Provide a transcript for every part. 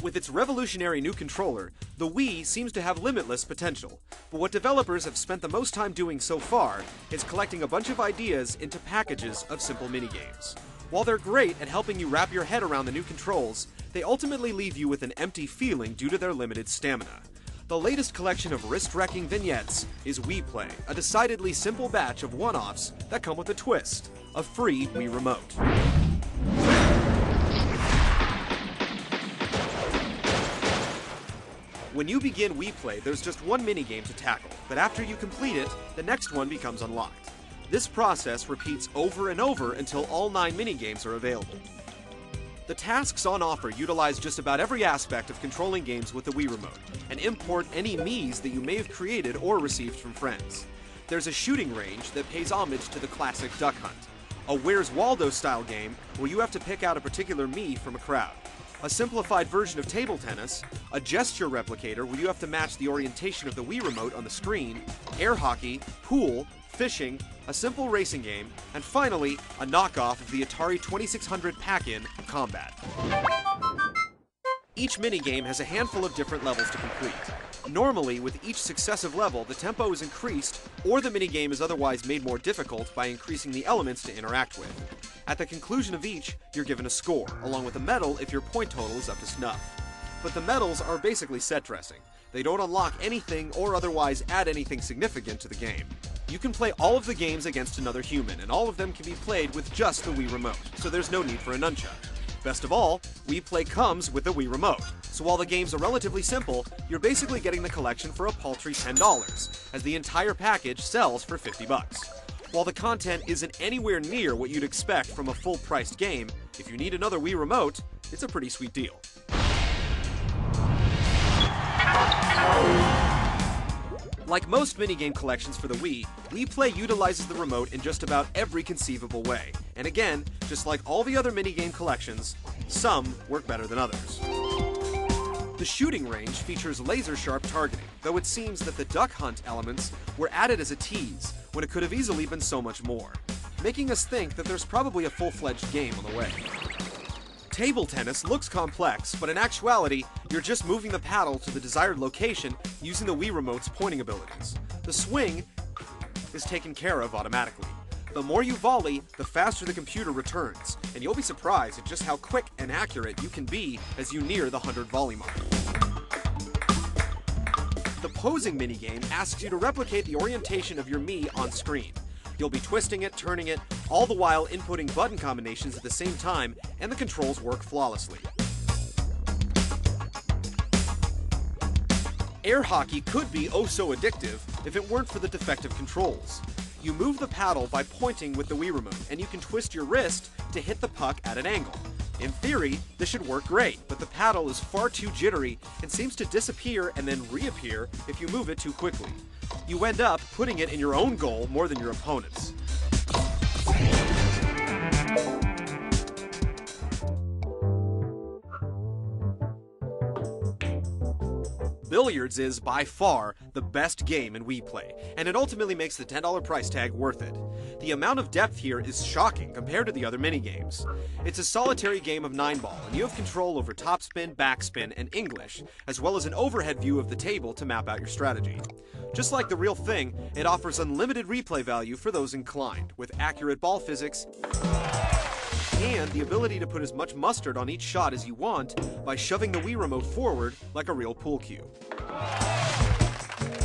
With its revolutionary new controller, the Wii seems to have limitless potential, but what developers have spent the most time doing so far is collecting a bunch of ideas into packages of simple minigames. While they're great at helping you wrap your head around the new controls, they ultimately leave you with an empty feeling due to their limited stamina. The latest collection of wrist-wrecking vignettes is Wii Play, a decidedly simple batch of one-offs that come with a twist, a free Wii Remote. When you begin Wii Play, there's just one minigame to tackle, but after you complete it, the next one becomes unlocked. This process repeats over and over until all 9 minigames are available. The tasks on offer utilize just about every aspect of controlling games with the Wii Remote, and import any Miis that you may have created or received from friends. There's a shooting range that pays homage to the classic Duck Hunt, a Where's Waldo style game where you have to pick out a particular Mii from a crowd, a simplified version of table tennis, a gesture replicator where you have to match the orientation of the Wii Remote on the screen, air hockey, pool, fishing, a simple racing game, and finally, a knockoff of the Atari 2600 pack-in, Combat. Each minigame has a handful of different levels to complete. Normally, with each successive level, the tempo is increased, or the minigame is otherwise made more difficult by increasing the elements to interact with. At the conclusion of each, you're given a score, along with a medal if your point total is up to snuff. But the medals are basically set dressing. They don't unlock anything or otherwise add anything significant to the game. You can play all of the games against another human, and all of them can be played with just the Wii Remote, so there's no need for a nunchuck. Best of all, Wii Play comes with the Wii Remote, so while the games are relatively simple, you're basically getting the collection for a paltry $10, as the entire package sells for $50. While the content isn't anywhere near what you'd expect from a full-priced game, if you need another Wii Remote, it's a pretty sweet deal. Like most minigame collections for the Wii, Wii Play utilizes the remote in just about every conceivable way. And again, just like all the other minigame collections, some work better than others. The shooting range features laser-sharp targeting, though it seems that the Duck Hunt elements were added as a tease, when it could have easily been so much more, making us think that there's probably a full-fledged game on the way. Table tennis looks complex, but in actuality, you're just moving the paddle to the desired location using the Wii Remote's pointing abilities. The swing is taken care of automatically. The more you volley, the faster the computer returns, and you'll be surprised at just how quick and accurate you can be as you near the 100 volley mark. The posing minigame asks you to replicate the orientation of your Mii on screen. You'll be twisting it, turning it, all the while inputting button combinations at the same time, and the controls work flawlessly. Air hockey could be oh so addictive if it weren't for the defective controls. You move the paddle by pointing with the Wii Remote, and you can twist your wrist to hit the puck at an angle. In theory, this should work great, but the paddle is far too jittery and seems to disappear and then reappear if you move it too quickly. You end up putting it in your own goal more than your opponent's. Billiards is, by far, the best game in Wii Play, and it ultimately makes the $10 price tag worth it. The amount of depth here is shocking compared to the other minigames. It's a solitary game of 9-ball, and you have control over topspin, backspin, and English, as well as an overhead view of the table to map out your strategy. Just like the real thing, it offers unlimited replay value for those inclined, with accurate ball physics and the ability to put as much mustard on each shot as you want by shoving the Wii Remote forward like a real pool cue.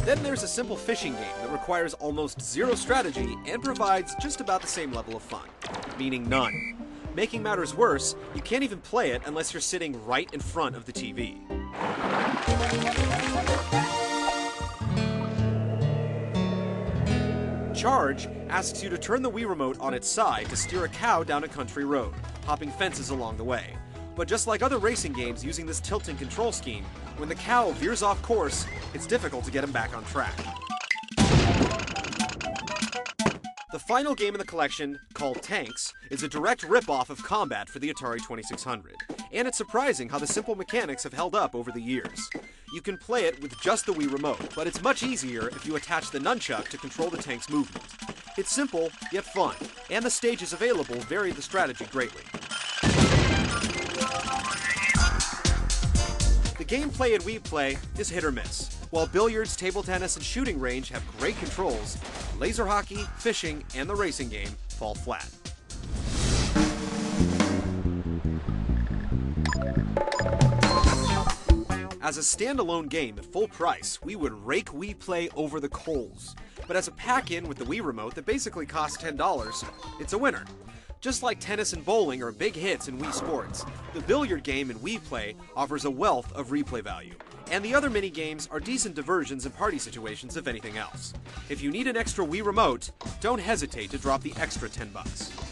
Then there's a simple fishing game that requires almost zero strategy and provides just about the same level of fun, meaning none. Making matters worse, you can't even play it unless you're sitting right in front of the TV. Charge asks you to turn the Wii Remote on its side to steer a cow down a country road, hopping fences along the way. But just like other racing games using this tilting control scheme, when the cow veers off course, it's difficult to get him back on track. The final game in the collection, called Tanks, is a direct rip-off of Combat for the Atari 2600, and it's surprising how the simple mechanics have held up over the years. You can play it with just the Wii Remote, but it's much easier if you attach the nunchuck to control the tank's movement. It's simple, yet fun, and the stages available vary the strategy greatly. gameplay in Wii Play is hit or miss. While billiards, table tennis, and shooting range have great controls, laser hockey, fishing, and the racing game fall flat. As a standalone game at full price, we would rake Wii Play over the coals. But as a pack-in with the Wii Remote that basically costs $10, it's a winner. Just like tennis and bowling are big hits in Wii Sports, the billiard game in Wii Play offers a wealth of replay value. And the other mini-games are decent diversions in party situations if anything else. If you need an extra Wii Remote, don't hesitate to drop the extra $10.